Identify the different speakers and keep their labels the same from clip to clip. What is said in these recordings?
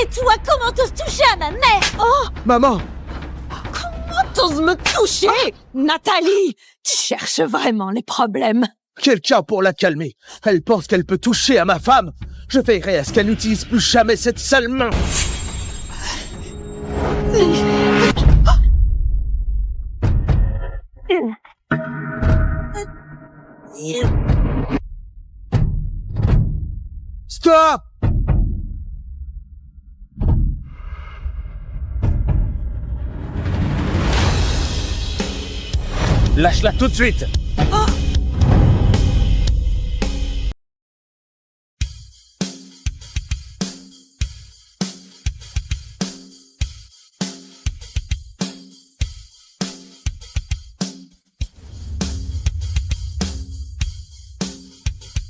Speaker 1: Et toi, comment t'oses toucher à ma mère? Oh!
Speaker 2: Maman!
Speaker 1: Comment t'oses me toucher? Nathalie! Tu cherches vraiment les problèmes.
Speaker 2: Quelqu'un pour la calmer. Elle pense qu'elle peut toucher à ma femme. Je veillerai à ce qu'elle n'utilise plus jamais cette sale main. Stop! Lâche-la tout de suite!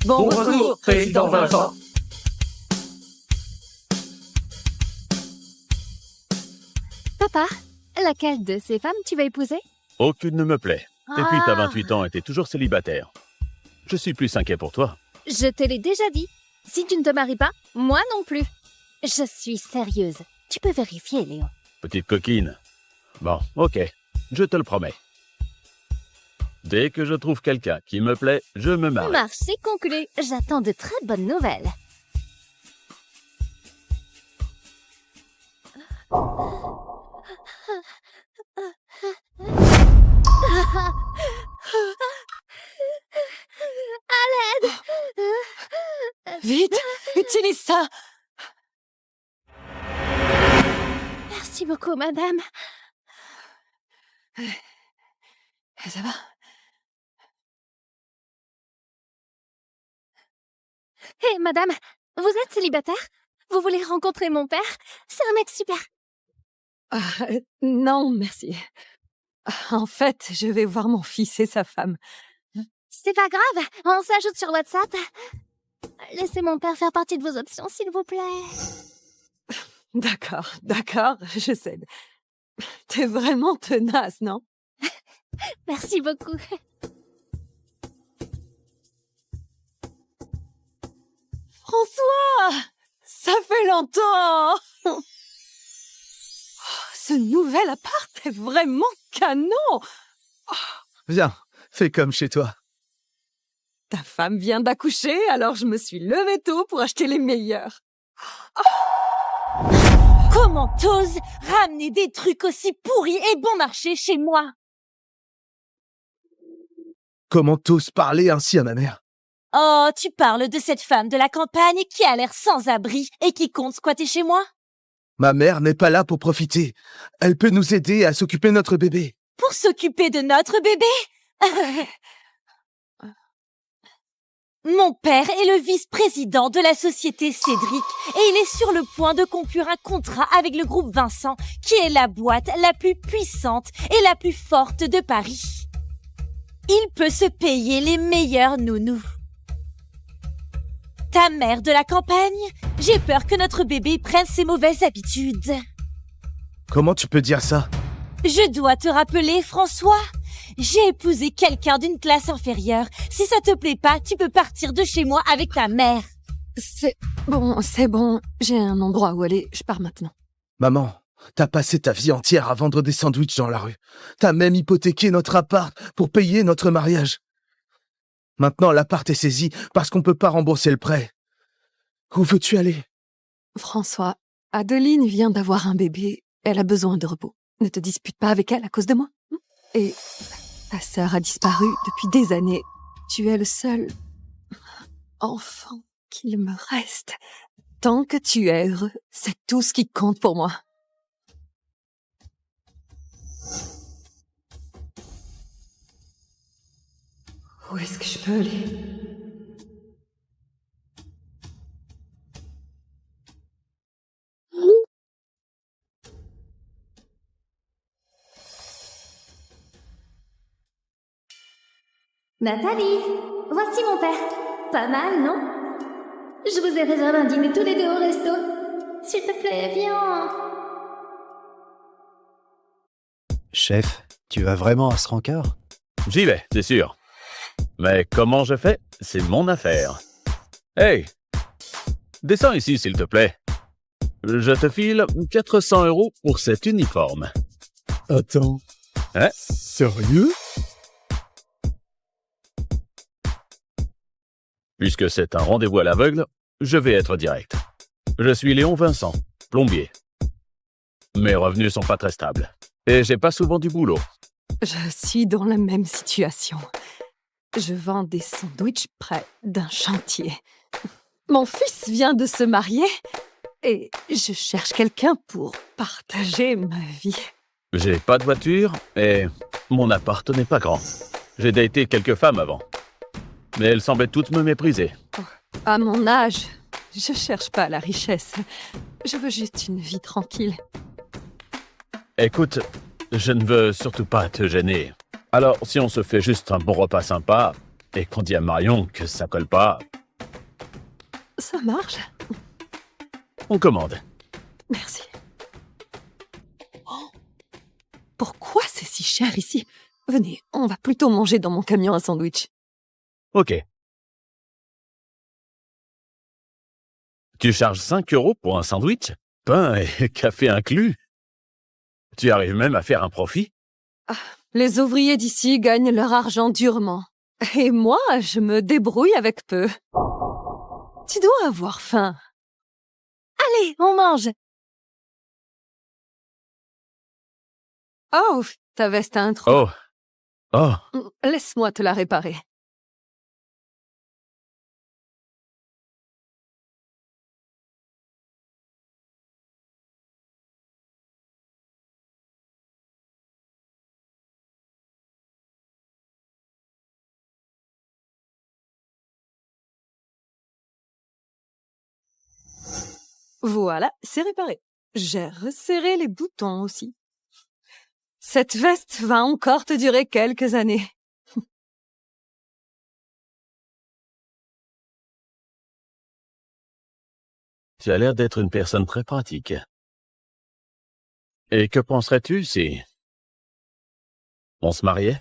Speaker 1: Bon retour, président Vincent.
Speaker 3: Papa, laquelle de ces femmes tu vas épouser?
Speaker 4: Aucune ne me plaît. Et puis t'as 28 ans et t'es toujours célibataire. Je suis plus inquiet pour toi.
Speaker 3: Je te l'ai déjà dit. Si tu ne te maries pas, moi non plus. Je suis sérieuse. Tu peux vérifier, Léon.
Speaker 4: Petite coquine. Bon, ok. Je te le promets. Dès que je trouve quelqu'un qui me plaît, je me marie.
Speaker 3: Marché conclu. J'attends de très bonnes nouvelles. À l'aide!
Speaker 1: Vite, utilise ça.
Speaker 3: Merci beaucoup, madame.
Speaker 1: Ça va?
Speaker 3: Hé, madame, vous êtes célibataire? Vous voulez rencontrer mon père? C'est un mec super.
Speaker 1: Non, merci. En fait, je vais voir mon fils et sa femme.
Speaker 3: C'est pas grave, on s'ajoute sur WhatsApp. Laissez mon père faire partie de vos options, s'il vous plaît.
Speaker 1: D'accord, je cède. T'es vraiment tenace, non?
Speaker 3: Merci beaucoup.
Speaker 1: François! Ça fait longtemps! Oh, ce nouvel appart est vraiment canon!
Speaker 2: Viens, fais comme chez toi.
Speaker 1: Ta femme vient d'accoucher, alors je me suis levée tôt pour acheter les meilleurs. Comment t'oses ramener des trucs aussi pourris et bon marché chez moi?
Speaker 2: Comment t'oses parler ainsi à ma mère?
Speaker 1: Oh, tu parles de cette femme de la campagne qui a l'air sans abri et qui compte squatter chez moi?
Speaker 2: Ma mère n'est pas là pour profiter. Elle peut nous aider à s'occuper de notre bébé.
Speaker 1: Pour s'occuper de notre bébé? Mon père est le vice-président de la société Cédric et il est sur le point de conclure un contrat avec le groupe Vincent, qui est la boîte la plus puissante et la plus forte de Paris. Il peut se payer les meilleurs nounous. Ta mère de la campagne, j'ai peur que notre bébé prenne ses mauvaises habitudes.
Speaker 2: Comment tu peux dire ça?
Speaker 1: Je dois te rappeler, François. J'ai épousé quelqu'un d'une classe inférieure. Si ça te plaît pas, tu peux partir de chez moi avec ta mère. C'est bon. J'ai un endroit où aller. Je pars maintenant.
Speaker 2: Maman, t'as passé ta vie entière à vendre des sandwichs dans la rue. T'as même hypothéqué notre appart pour payer notre mariage. Maintenant, l'appart est saisi parce qu'on peut pas rembourser le prêt. Où veux-tu aller?
Speaker 1: François, Adeline vient d'avoir un bébé. Elle a besoin de repos. Ne te dispute pas avec elle à cause de moi. Et ta sœur a disparu depuis des années. Tu es le seul enfant qu'il me reste. Tant que tu es heureux, c'est tout ce qui compte pour moi. Où est-ce que je peux aller?
Speaker 3: Nathalie, voici mon père. Pas mal, non? Je vous ai réservé un dîner tous les deux au resto. S'il te plaît, viens.
Speaker 5: Chef, tu vas vraiment à ce rencard?
Speaker 4: J'y vais, c'est sûr. Mais comment je fais? C'est mon affaire. Hey! Descends ici, s'il te plaît. je te file 400 € pour cet uniforme.
Speaker 2: Attends.
Speaker 4: Hein?
Speaker 2: Sérieux?
Speaker 4: Puisque c'est un rendez-vous à l'aveugle, je vais être direct. Je suis Léon Vincent, plombier. Mes revenus sont pas très stables. Et j'ai pas souvent du boulot.
Speaker 1: Je suis dans la même situation. Je vends des sandwichs près d'un chantier. Mon fils vient de se marier et je cherche quelqu'un pour partager ma vie.
Speaker 4: J'ai pas de voiture et mon appart n'est pas grand. J'ai daté quelques femmes avant. Mais elles semblaient toutes me mépriser.
Speaker 1: À mon âge, je cherche pas la richesse. Je veux juste une vie tranquille.
Speaker 4: Écoute, je ne veux surtout pas te gêner. Alors, si on se fait juste un bon repas sympa et qu'on dit à Marion que ça colle pas,
Speaker 1: Ça marche?
Speaker 4: on commande.
Speaker 1: Merci. Oh, pourquoi c'est si cher ici? Venez, on va plutôt manger dans mon camion à sandwich.
Speaker 4: Ok. Tu charges 5 € pour un sandwich? Pain et café inclus? Tu arrives même à faire un profit?
Speaker 1: Les ouvriers d'ici gagnent leur argent durement. Et moi, je me débrouille avec peu. Tu dois avoir faim. Allez, on mange. Oh, ta veste a un trou.
Speaker 4: Oh. Oh.
Speaker 1: Laisse-moi te la réparer. Voilà, c'est réparé. J'ai resserré les boutons aussi. Cette veste va encore te durer quelques années.
Speaker 4: Tu as l'air d'être une personne très pratique. Et que penserais-tu si on se mariait?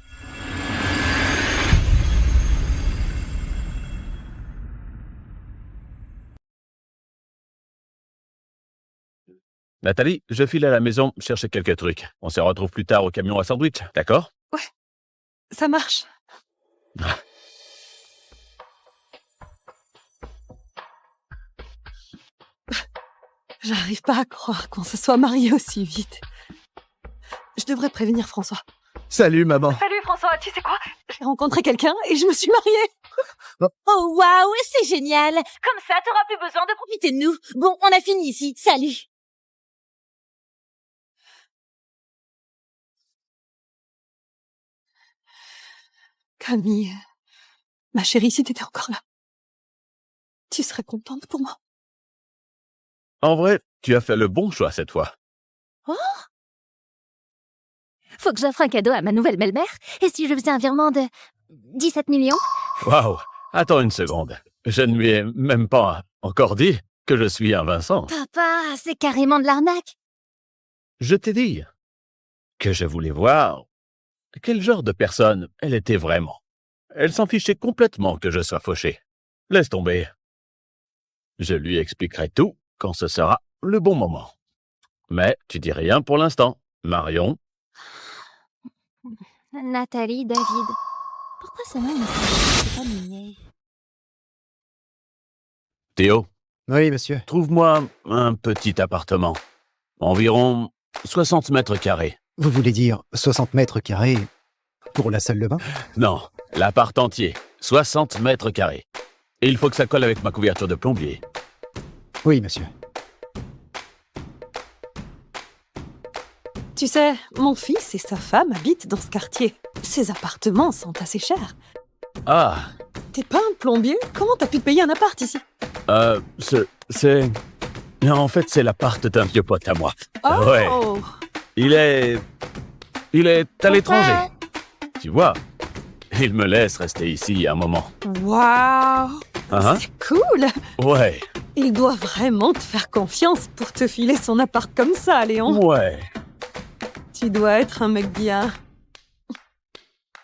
Speaker 4: Nathalie, je file à la maison chercher quelques trucs. On se retrouve plus tard au camion à sandwich, d'accord?
Speaker 1: Ça marche. J'arrive pas à croire qu'on se soit mariés aussi vite. Je devrais prévenir François.
Speaker 2: Salut, maman.
Speaker 1: Salut François, tu sais quoi? J'ai rencontré quelqu'un et je me suis mariée.
Speaker 6: Oh waouh, c'est génial. Comme ça, t'auras plus besoin de profiter de nous. Bon, on a fini ici. Salut.
Speaker 1: Camille, ma chérie, si t'étais encore là, tu serais contente pour moi.
Speaker 4: En vrai, tu as fait le bon choix cette fois.
Speaker 3: Faut que j'offre un cadeau à ma nouvelle belle-mère. Et si je faisais un virement de 17 millions?
Speaker 4: Waouh! Attends une seconde. Je ne lui ai même pas encore dit que je suis un Vincent.
Speaker 3: Papa, c'est carrément de l'arnaque.
Speaker 4: Je t'ai dit que je voulais voir quel genre de personne elle était vraiment. Elle s'en fichait complètement que je sois fauché. Laisse tomber. Je lui expliquerai tout quand ce sera le bon moment. Mais tu dis rien pour l'instant. Marion,
Speaker 3: Nathalie, David. Pourquoi ce nom me semble pas mignon?
Speaker 4: Théo,
Speaker 5: Oui, monsieur.
Speaker 4: trouve-moi un petit appartement. Environ 60 mètres carrés.
Speaker 5: Vous voulez dire 60 mètres carrés pour la salle de bain?
Speaker 4: Non, l'appart entier. 60 mètres carrés. Et il faut que ça colle avec ma couverture de plombier.
Speaker 5: Oui, monsieur.
Speaker 1: Tu sais, mon fils et sa femme habitent dans ce quartier. Ces appartements sont assez chers.
Speaker 4: Ah,
Speaker 1: T'es pas un plombier? Comment t'as pu te payer un appart ici?
Speaker 4: c'est... En fait, c'est l'appart d'un vieux pote à moi.
Speaker 1: Oh!
Speaker 4: Ouais. Il est à l'étranger. Tu vois, il me laisse rester ici un moment.
Speaker 1: Waouh!
Speaker 4: Hein?
Speaker 1: C'est cool!
Speaker 4: Ouais,
Speaker 1: Il doit vraiment te faire confiance pour te filer son appart comme ça, Léon.
Speaker 4: ouais.
Speaker 1: Tu dois être un mec bien.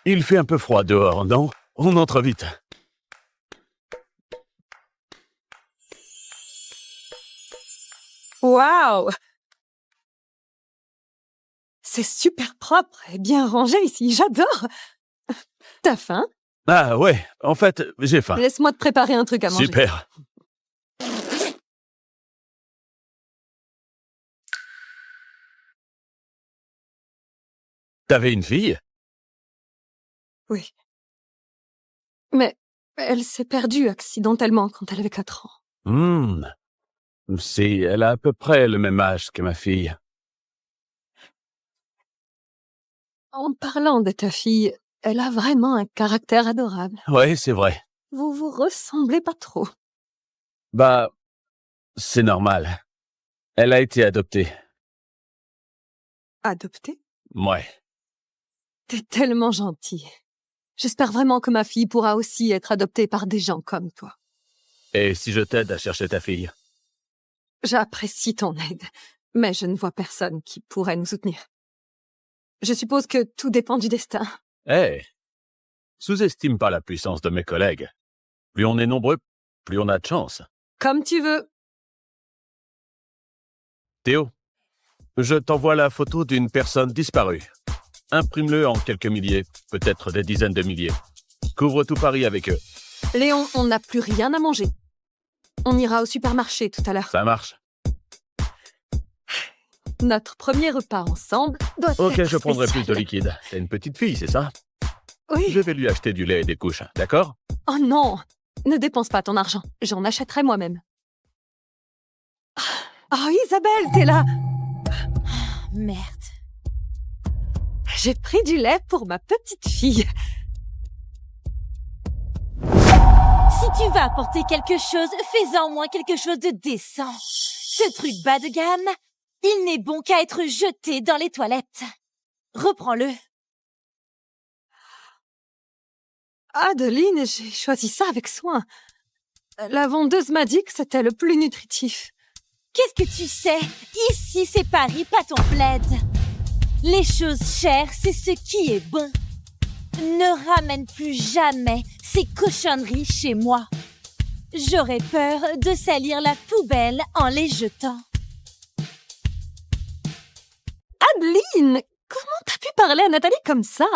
Speaker 4: Il fait un peu froid dehors, non? On entre vite.
Speaker 1: Waouh! C'est super propre et bien rangé ici, j'adore! T'as faim?
Speaker 4: Ah ouais, en fait, j'ai faim.
Speaker 1: Laisse-moi te préparer un truc à manger.
Speaker 4: Super. T'avais une fille?
Speaker 1: Oui. Mais elle s'est perdue accidentellement quand elle avait 4 ans.
Speaker 4: Elle a à peu près le même âge que ma fille.
Speaker 1: En parlant de ta fille, elle a vraiment un caractère adorable.
Speaker 4: Ouais, c'est vrai.
Speaker 1: Vous vous ressemblez pas trop.
Speaker 4: Bah, c'est normal. Elle a été adoptée.
Speaker 1: Adoptée?
Speaker 4: Ouais.
Speaker 1: T'es tellement gentil. J'espère vraiment que ma fille pourra aussi être adoptée par des gens comme toi.
Speaker 4: Et si je t'aide à chercher ta fille?
Speaker 1: J'apprécie ton aide, mais je ne vois personne qui pourrait nous soutenir. Je suppose que tout dépend du destin.
Speaker 4: Sous-estime pas la puissance de mes collègues. Plus on est nombreux, plus on a de chance.
Speaker 1: Comme tu veux.
Speaker 4: Théo, je t'envoie la photo d'une personne disparue. Imprime-le en quelques milliers, peut-être des dizaines de milliers. Couvre tout Paris avec eux.
Speaker 1: Léon, on n'a plus rien à manger. On ira au supermarché tout à l'heure.
Speaker 4: Ça marche.
Speaker 1: Notre premier repas ensemble doit
Speaker 4: Ok,
Speaker 1: être
Speaker 4: je prendrai plus
Speaker 1: spécial.
Speaker 4: de liquide. T'as une petite fille, c'est ça?
Speaker 1: Oui.
Speaker 4: Je vais lui acheter du lait et des couches, d'accord?
Speaker 1: Oh non! Ne dépense pas ton argent. J'en achèterai moi-même. Oh, Isabelle, t'es là!
Speaker 6: Merde.
Speaker 1: J'ai pris du lait pour ma petite fille.
Speaker 6: Si tu vas apporter quelque chose, fais-en au moins quelque chose de décent. Ce truc bas de gamme, il n'est bon qu'à être jeté dans les toilettes. Reprends-le.
Speaker 1: Adeline, j'ai choisi ça avec soin. La vendeuse m'a dit que c'était le plus nutritif.
Speaker 6: Qu'est-ce que tu sais? Ici, c'est Paris, pas ton plaid. Les choses chères, c'est ce qui est bon. Ne ramène plus jamais ces cochonneries chez moi. J'aurais peur de salir la poubelle en les jetant.
Speaker 1: Adeline, comment t'as pu parler à Nathalie comme ça?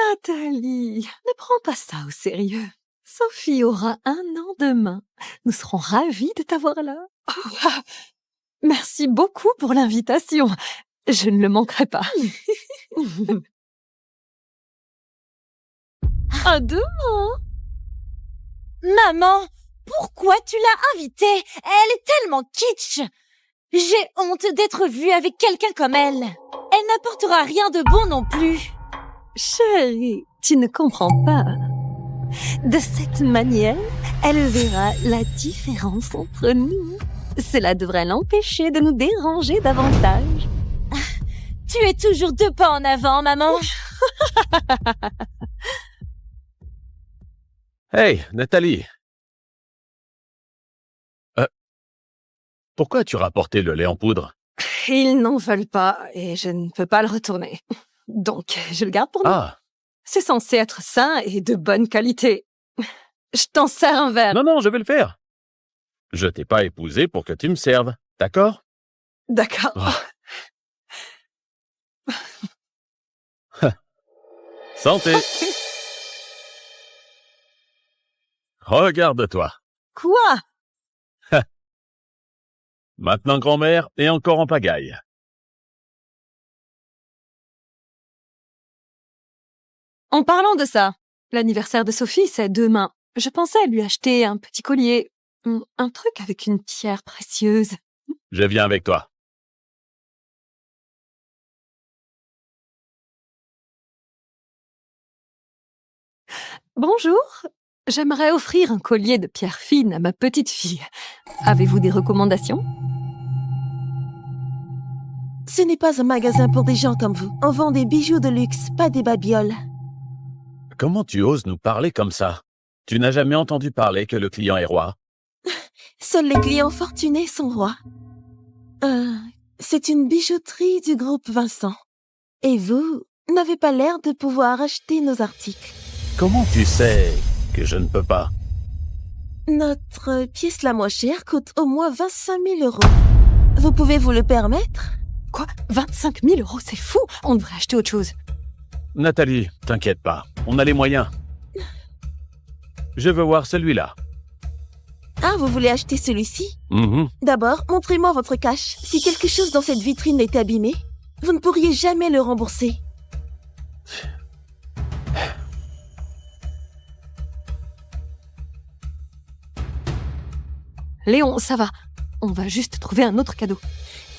Speaker 1: Nathalie, ne prends pas ça au sérieux. Sophie aura 1 an demain. Nous serons ravis de t'avoir là. Oh, merci beaucoup pour l'invitation. Je ne le manquerai pas. À demain.
Speaker 6: Maman, pourquoi tu l'as invitée? Elle est tellement kitsch. J'ai honte d'être vue avec quelqu'un comme elle. Elle n'apportera rien de bon non plus.
Speaker 1: Chérie, tu ne comprends pas. De cette manière, elle verra la différence entre nous. Cela devrait l'empêcher de nous déranger davantage.
Speaker 6: Tu es toujours 2 pas en avant, maman.
Speaker 4: Hey, Nathalie. Pourquoi as-tu rapporté le lait en poudre?
Speaker 1: Ils n'en veulent pas et je ne peux pas le retourner. Donc, je le garde pour nous.
Speaker 4: Ah,
Speaker 1: C'est censé être sain et de bonne qualité. Je t'en sers un verre.
Speaker 4: non, je vais le faire. Je t'ai pas épousé pour que tu me serves, d'accord?
Speaker 1: D'accord.
Speaker 4: Oh. Santé. Regarde-toi.
Speaker 1: Quoi?
Speaker 4: Maintenant grand-mère et encore en pagaille.
Speaker 1: En parlant de ça, l'anniversaire de Sophie, c'est demain. Je pensais lui acheter un petit collier, un truc avec une pierre précieuse.
Speaker 4: Je viens avec toi.
Speaker 1: Bonjour. J'aimerais offrir un collier de pierre fine à ma petite fille. Avez-vous des recommandations?
Speaker 7: Ce n'est pas un magasin pour des gens comme vous. On vend des bijoux de luxe, pas des babioles.
Speaker 4: Comment tu oses nous parler comme ça? Tu n'as jamais entendu parler que le client est roi?
Speaker 7: Seuls les clients fortunés sont rois. C'est une bijouterie du groupe Vincent. Et vous n'avez pas l'air de pouvoir acheter nos articles.
Speaker 4: Comment tu sais que je ne peux pas?
Speaker 7: Notre pièce la moins chère coûte au moins 25 000 €. Vous pouvez vous le permettre?
Speaker 1: Quoi? 25 000 €, c'est fou! On devrait acheter autre chose.
Speaker 4: Nathalie, t'inquiète pas, on a les moyens. Je veux voir celui-là.
Speaker 7: Ah, vous voulez acheter celui-ci?
Speaker 4: Mhm.
Speaker 7: D'abord, montrez-moi votre cash. Si quelque chose dans cette vitrine est abîmé, vous ne pourriez jamais le rembourser.
Speaker 1: Léon, ça va. On va juste trouver un autre cadeau.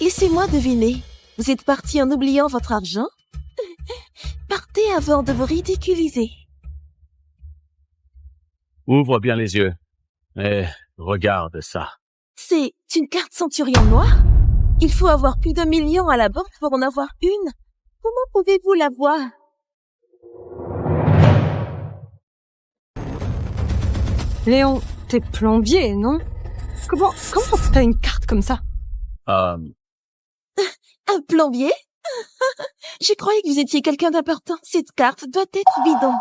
Speaker 7: Laissez-moi deviner. Vous êtes parti en oubliant votre argent? Partez avant de vous ridiculiser.
Speaker 4: Ouvre bien les yeux. Et regarde ça.
Speaker 7: C'est une carte Centurion noire? Il faut avoir plus d'1 million à la banque pour en avoir une. Comment pouvez-vous l'avoir?
Speaker 1: Léon, t'es plombier, non? Comment t'as une carte comme ça?
Speaker 7: Un plombier? Je croyais que vous étiez quelqu'un d'important. Cette carte doit être bidon.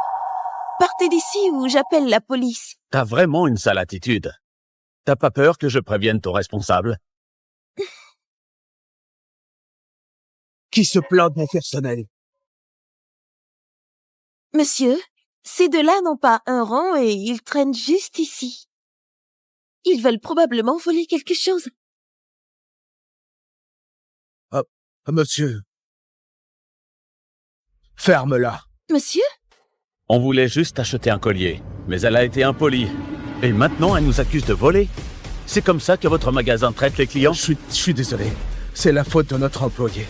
Speaker 7: Partez d'ici ou j'appelle la police.
Speaker 4: T'as vraiment une sale attitude. T'as pas peur que je prévienne ton responsable?
Speaker 2: Qui se plaint de mon personnel?
Speaker 7: Monsieur, ces deux-là n'ont pas un rang et ils traînent juste ici. Ils veulent probablement voler quelque chose.
Speaker 2: Monsieur. Ferme-la.
Speaker 7: Monsieur?
Speaker 4: On voulait juste acheter un collier, mais elle a été impolie. Et maintenant, elle nous accuse de voler. C'est comme ça que votre magasin traite les clients?
Speaker 2: Je suis désolé. C'est la faute de notre employé.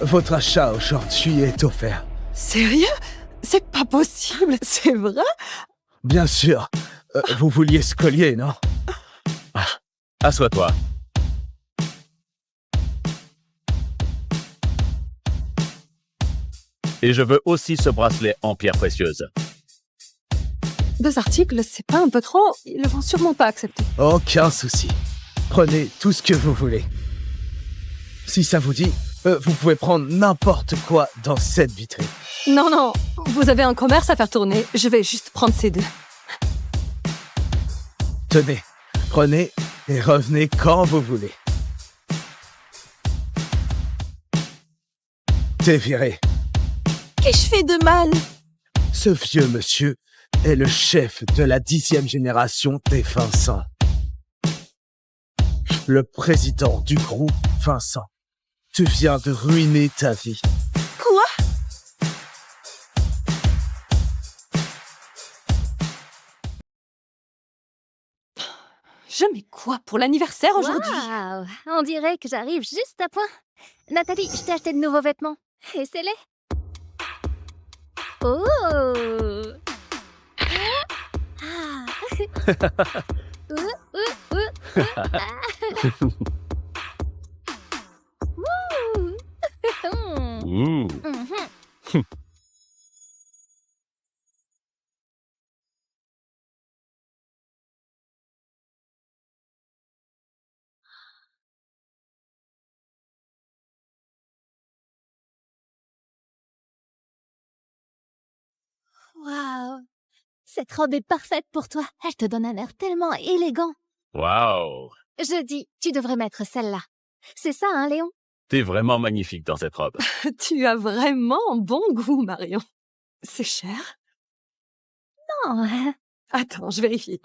Speaker 2: Votre achat aujourd'hui est offert.
Speaker 1: Sérieux? C'est pas possible, c'est vrai?
Speaker 2: Bien sûr. Vous vouliez ce collier, non?
Speaker 4: Assois-toi. Et je veux aussi ce bracelet en pierre précieuse.
Speaker 1: 2 articles, c'est pas un peu trop? Ils le vont sûrement pas accepter.
Speaker 2: Aucun souci. Prenez tout ce que vous voulez. Si ça vous dit, vous pouvez prendre n'importe quoi dans cette vitrine.
Speaker 1: Non, vous avez un commerce à faire tourner. Je vais juste prendre ces 2.
Speaker 2: Tenez, prenez et revenez quand vous voulez. T'es viré.
Speaker 7: Qu'ai-je fait de mal?
Speaker 2: Ce vieux monsieur est le chef de la 10e génération des Vincent. Le président du groupe Vincent. Tu viens de ruiner ta vie.
Speaker 7: Quoi?
Speaker 1: Je mets quoi pour l'anniversaire aujourd'hui?
Speaker 3: Waouh! On dirait que j'arrive juste à point. Nathalie, je t'ai acheté de nouveaux vêtements. Essaie-les. Oh! Ah! Wouh!
Speaker 4: Mmh.
Speaker 3: Mhm. Waouh! Cette robe est parfaite pour toi. Elle te donne un air tellement élégant.
Speaker 4: Waouh!
Speaker 3: Je dis, tu devrais mettre celle-là. C'est ça, hein, Léon?
Speaker 4: T'es vraiment magnifique dans cette robe.
Speaker 1: Tu as vraiment bon goût, Marion. C'est cher?
Speaker 3: Non, hein.
Speaker 1: Attends, je vérifie.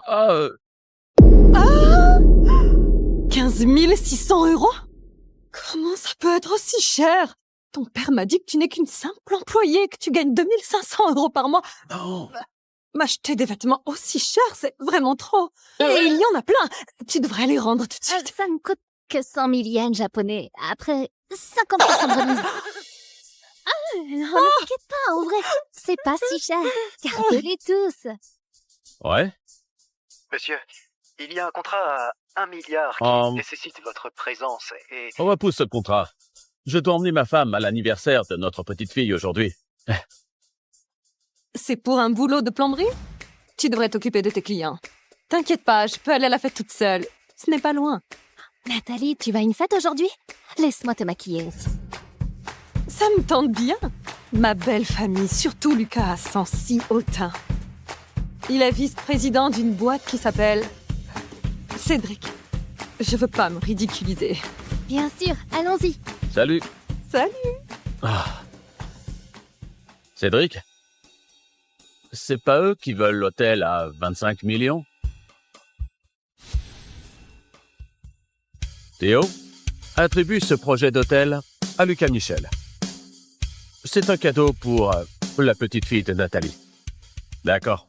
Speaker 1: 15 600 €? Comment ça peut être aussi cher? Ton père m'a dit que tu n'es qu'une simple employée, que tu gagnes 2 500 € par mois.
Speaker 4: Non!
Speaker 1: M'acheter des vêtements aussi chers, c'est vraiment trop. Et il y en a plein. Tu devrais les rendre tout de suite.
Speaker 3: Ça ne coûte que 100 000 yens japonais. Après 50% de remise. Non, ne t'inquiète pas, en vrai, c'est pas si cher. Gardez-les tous.
Speaker 4: Ouais?
Speaker 8: Monsieur, il y a un contrat à 1 milliard qui
Speaker 4: Oh.
Speaker 8: nécessite votre présence et...
Speaker 4: On repousse ce contrat. Je dois emmener ma femme à l'anniversaire de notre petite fille aujourd'hui.
Speaker 1: C'est pour un boulot de plomberie? Tu devrais t'occuper de tes clients. T'inquiète pas, je peux aller à la fête toute seule. Ce n'est pas loin.
Speaker 3: Nathalie, tu vas à une fête aujourd'hui? Laisse-moi te maquiller aussi.
Speaker 1: Ça me tente bien. Ma belle famille, surtout Lucas, sent si hautain. Il est vice-président d'une boîte qui s'appelle... Cédric. Je veux pas me ridiculiser.
Speaker 3: Bien sûr, allons-y.
Speaker 4: Salut.
Speaker 1: Salut.
Speaker 4: Ah. Cédric? C'est pas eux qui veulent l'hôtel à 25 millions? Théo, attribue ce projet d'hôtel à Lucas Michel. C'est un cadeau pour la petite fille de Nathalie. D'accord.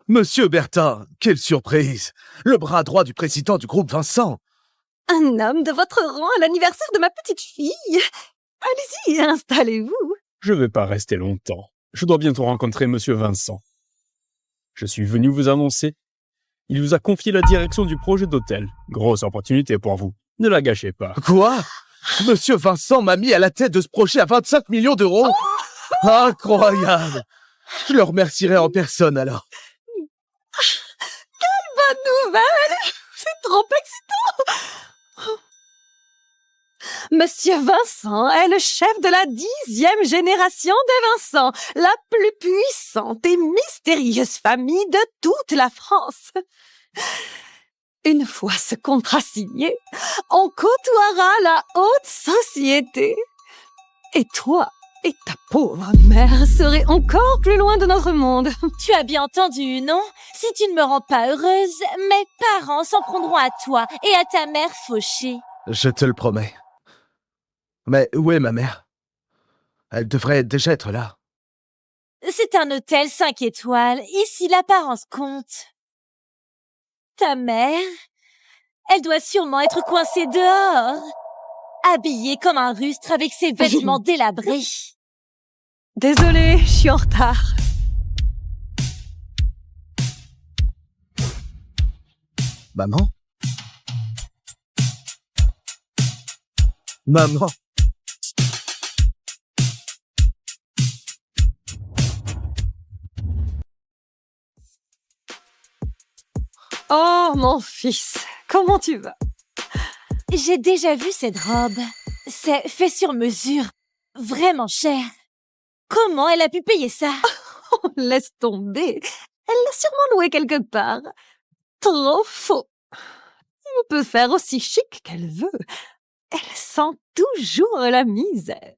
Speaker 2: Monsieur Bertin, quelle surprise! Le bras droit du président du groupe Vincent!
Speaker 1: Un homme de votre rang à l'anniversaire de ma petite fille. Allez-y, installez-vous.
Speaker 9: Je vais pas rester longtemps. Je dois bientôt rencontrer Monsieur Vincent. Je suis venu vous annoncer. Il vous a confié la direction du projet d'hôtel. Grosse opportunité pour vous. Ne la gâchez pas.
Speaker 2: Quoi? Monsieur Vincent m'a mis à la tête de ce projet à 25 millions d'euros? Incroyable! Je le remercierai en personne alors.
Speaker 1: Bonne nouvelle. C'est trop excitant. Monsieur Vincent est le chef de la 10e génération des Vincent, la plus puissante et mystérieuse famille de toute la France. Une fois ce contrat signé, on côtoiera la haute société. Et toi et ta pauvre mère serez encore plus loin de notre monde.
Speaker 6: Tu as bien entendu, non? Si tu ne me rends pas heureuse, mes parents s'en prendront à toi et à ta mère fauchée.
Speaker 2: Je te le promets. Mais où est ma mère? Elle devrait déjà être là.
Speaker 6: C'est un hôtel 5 étoiles. Ici, l'apparence compte. Ta mère, elle doit sûrement être coincée dehors, habillée comme un rustre avec ses vêtements délabrés.
Speaker 1: Désolée, je suis en retard.
Speaker 2: Maman? Maman?
Speaker 1: Oh, mon fils, comment tu vas?
Speaker 6: J'ai déjà vu cette robe. C'est fait sur mesure. Vraiment cher. Comment elle a pu payer ça?
Speaker 1: Oh, laisse tomber. Elle l'a sûrement loué quelque part. Trop faux. Elle peut faire aussi chic qu'elle veut. Elle sent toujours la misère.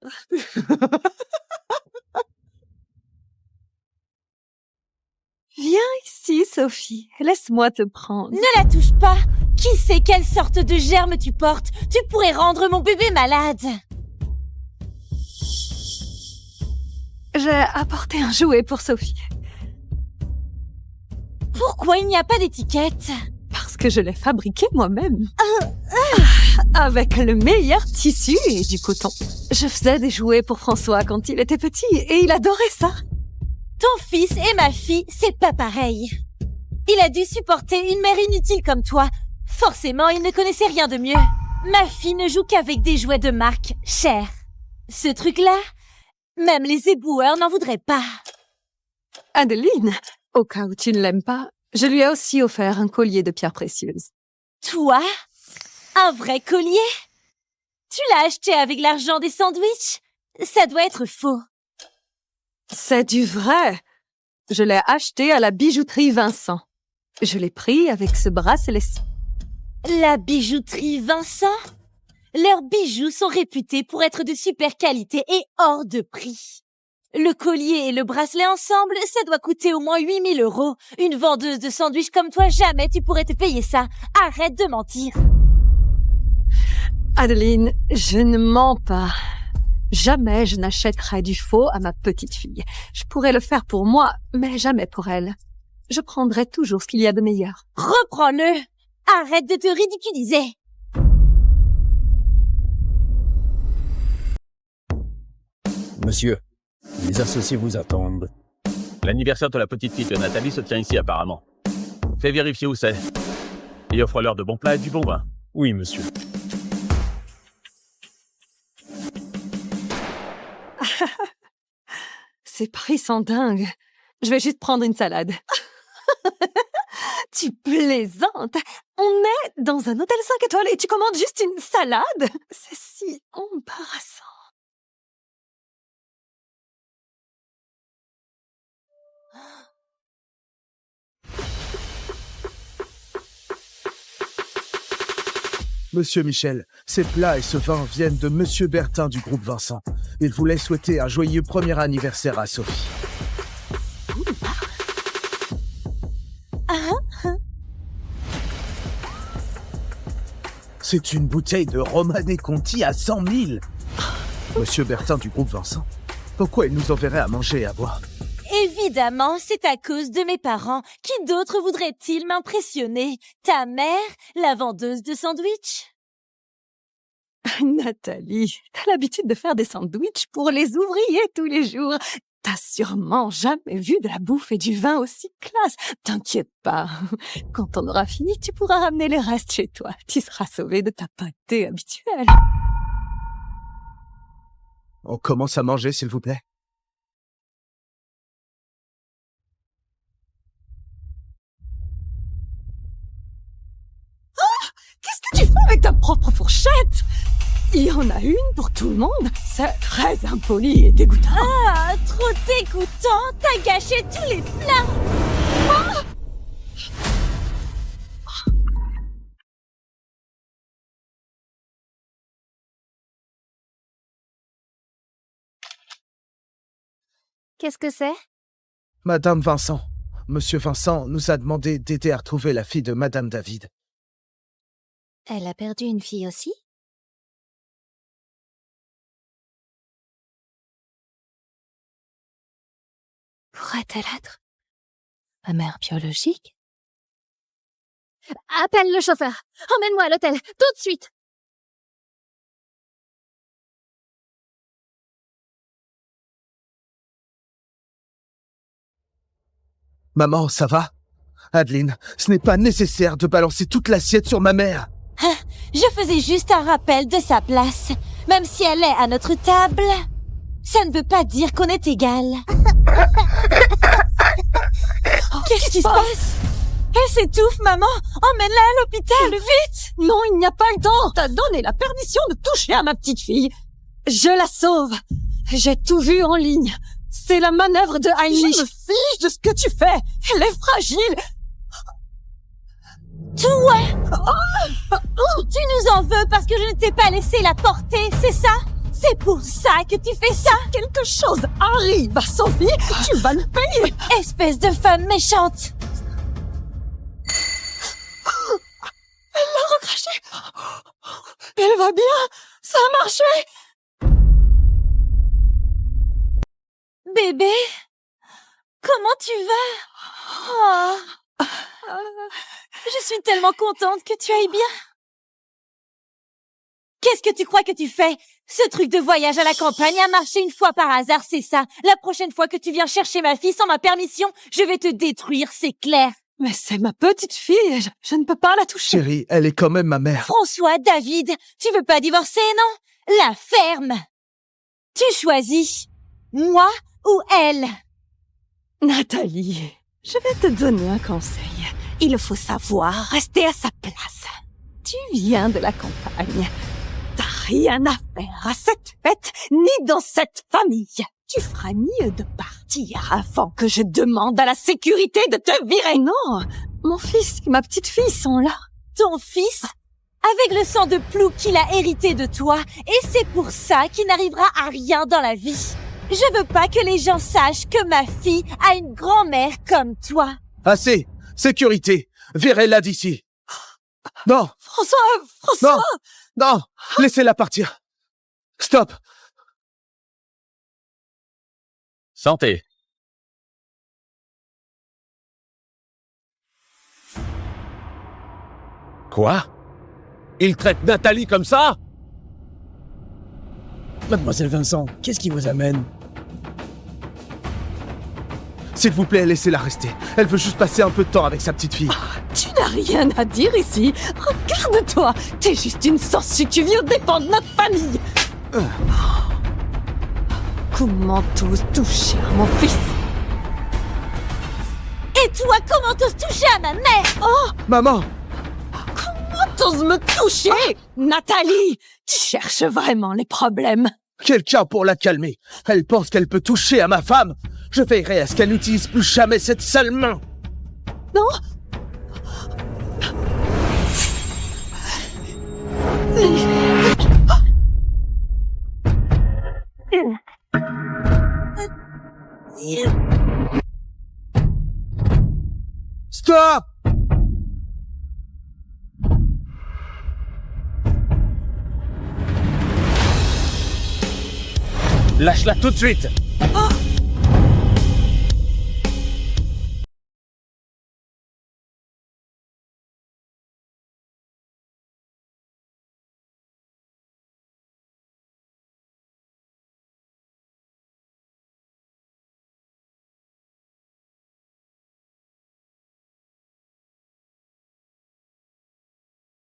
Speaker 1: Viens ici, Sophie. Laisse-moi te prendre.
Speaker 6: Ne la touche pas. Qui sait quelle sorte de germe tu portes? Tu pourrais rendre mon bébé malade.
Speaker 1: J'ai apporté un jouet pour Sophie.
Speaker 6: Pourquoi il n'y a pas d'étiquette?
Speaker 1: Parce que je l'ai fabriqué moi-même. Avec le meilleur tissu et du coton. Je faisais des jouets pour François quand il était petit et il adorait ça.
Speaker 6: Ton fils et ma fille, c'est pas pareil. Il a dû supporter une mère inutile comme toi. Forcément, il ne connaissait rien de mieux. Ma fille ne joue qu'avec des jouets de marque chers. Ce truc-là, même les éboueurs n'en voudraient pas.
Speaker 1: Adeline, au cas où tu ne l'aimes pas, je lui ai aussi offert un collier de pierres précieuses.
Speaker 6: Toi? Un vrai collier? Tu l'as acheté avec l'argent des sandwichs? Ça doit être faux.
Speaker 1: C'est du vrai. Je l'ai acheté à la bijouterie Vincent. Je l'ai pris avec ce bracelet-ci.
Speaker 6: La bijouterie Vincent? Leurs bijoux sont réputés pour être de super qualité et hors de prix. Le collier et le bracelet ensemble, ça doit coûter au moins 8 000 €. Une vendeuse de sandwich comme toi, jamais tu pourrais te payer ça. Arrête de mentir.
Speaker 1: Adeline, je ne mens pas. Jamais je n'achèterai du faux à ma petite fille. Je pourrais le faire pour moi, mais jamais pour elle. Je prendrai toujours ce qu'il y a de meilleur.
Speaker 6: Reprends-le. Arrête de te ridiculiser.
Speaker 9: Monsieur, les associés vous attendent.
Speaker 4: L'anniversaire de la petite fille de Nathalie se tient ici apparemment. Fais vérifier où c'est. Et offre-leur de bons plats et du bon vin.
Speaker 9: Oui, monsieur.
Speaker 1: Ces prix sont dingues. Je vais juste prendre une salade. Tu plaisantes. On est dans un hôtel 5 étoiles et tu commandes juste une salade? C'est si embarrassant.
Speaker 2: Monsieur Michel, ces plats et ce vin viennent de Monsieur Bertin du groupe Vincent. Il voulait souhaiter un joyeux premier anniversaire à Sophie. C'est une bouteille de Romanée Conti à 100 000. Monsieur Bertin du groupe Vincent, pourquoi il nous enverrait à manger et à boire?
Speaker 6: Évidemment, c'est à cause de mes parents. Qui d'autre voudrait-il m'impressionner? Ta mère, la vendeuse de sandwichs?
Speaker 1: Nathalie, t'as l'habitude de faire des sandwichs pour les ouvriers tous les jours. T'as sûrement jamais vu de la bouffe et du vin aussi classe. T'inquiète pas. Quand on aura fini, tu pourras ramener les restes chez toi. Tu seras sauvé de ta pâtée habituelle.
Speaker 2: On commence à manger, s'il vous plaît.
Speaker 1: Qu'est-ce que tu fais avec ta propre fourchette? Il y en a une pour tout le monde. C'est très impoli et dégoûtant.
Speaker 6: Ah, trop dégoûtant. T'as gâché tous les plats.
Speaker 3: Qu'est-ce que c'est?
Speaker 2: Madame Vincent, Monsieur Vincent nous a demandé d'aider à retrouver la fille de Madame David.
Speaker 3: Elle a perdu une fille aussi? Pourrait-elle être ma mère biologique? Appelle le chauffeur. Emmène-moi à l'hôtel, tout de suite.
Speaker 2: Maman, ça va? Adeline, ce n'est pas nécessaire de balancer toute l'assiette sur ma mère.
Speaker 6: Je faisais juste un rappel de sa place. Même si elle est à notre table, ça ne veut pas dire qu'on est égal. Qu'est-ce qui se passe? Elle s'étouffe, maman. Emmène-la à l'hôpital, vite.
Speaker 1: Non, il n'y a pas le temps. T'as donné la permission de toucher à ma petite fille. Je la sauve. J'ai tout vu en ligne. C'est la manœuvre de Heinrich. Je me fiche de ce que tu fais. Elle est fragile.
Speaker 6: Toi, tu nous en veux parce que je ne t'ai pas laissé la porter, c'est ça? C'est pour ça que tu fais ça?
Speaker 1: Quelque chose arrive à Sophie. Tu vas le payer.
Speaker 6: Espèce de femme méchante.
Speaker 1: Elle l'a recraché. Elle va bien. Ça a marché.
Speaker 6: Bébé, comment tu vas? Oh. Je suis tellement contente que tu ailles bien. Qu'est-ce que tu crois que tu fais? Ce truc de voyage à la campagne a marché une fois par hasard, c'est ça. La prochaine fois que tu viens chercher ma fille sans ma permission, je vais te détruire, c'est clair.
Speaker 1: Mais c'est ma petite fille. Je ne peux pas la toucher.
Speaker 2: Chérie, elle est quand même ma mère.
Speaker 6: François, David, tu veux pas divorcer, non? La ferme. Tu choisis. Moi ou elle?
Speaker 1: Nathalie, je vais te donner un conseil. Il faut savoir rester à sa place. Tu viens de la campagne. T'as rien à faire à cette fête, ni dans cette famille. Tu feras mieux de partir avant que je demande à la sécurité de te virer. Non, mon fils et ma petite fille sont là.
Speaker 6: Ton fils? Avec le sang de plou qu'il a hérité de toi, et c'est pour ça qu'il n'arrivera à rien dans la vie. Je veux pas que les gens sachent que ma fille a une grand-mère comme toi.
Speaker 2: Assez! Sécurité! Virez-la d'ici! Non!
Speaker 1: François!
Speaker 2: Non! Non! Laissez-la partir! Stop!
Speaker 4: Santé. Quoi? Il traite Nathalie comme ça?
Speaker 10: Mademoiselle Vincent, qu'est-ce qui vous amène?
Speaker 2: S'il vous plaît, laissez-la rester. Elle veut juste passer un peu de temps avec sa petite fille.
Speaker 1: Tu n'as rien à dire ici. Regarde-toi. T'es juste une sorcière. Tu viens dépendre de notre famille. Comment t'oses toucher à mon fils?
Speaker 6: Et toi, comment t'oses toucher à ma mère?
Speaker 1: Oh!
Speaker 2: Maman!
Speaker 1: Comment t'oses me toucher? Nathalie, tu cherches vraiment les problèmes.
Speaker 2: Quelqu'un pour la calmer. Elle pense qu'elle peut toucher à ma femme. Je veillerai à ce qu'elle n'utilise plus jamais cette sale main.
Speaker 1: Non?
Speaker 2: Stop!
Speaker 4: Lâche-la tout de suite!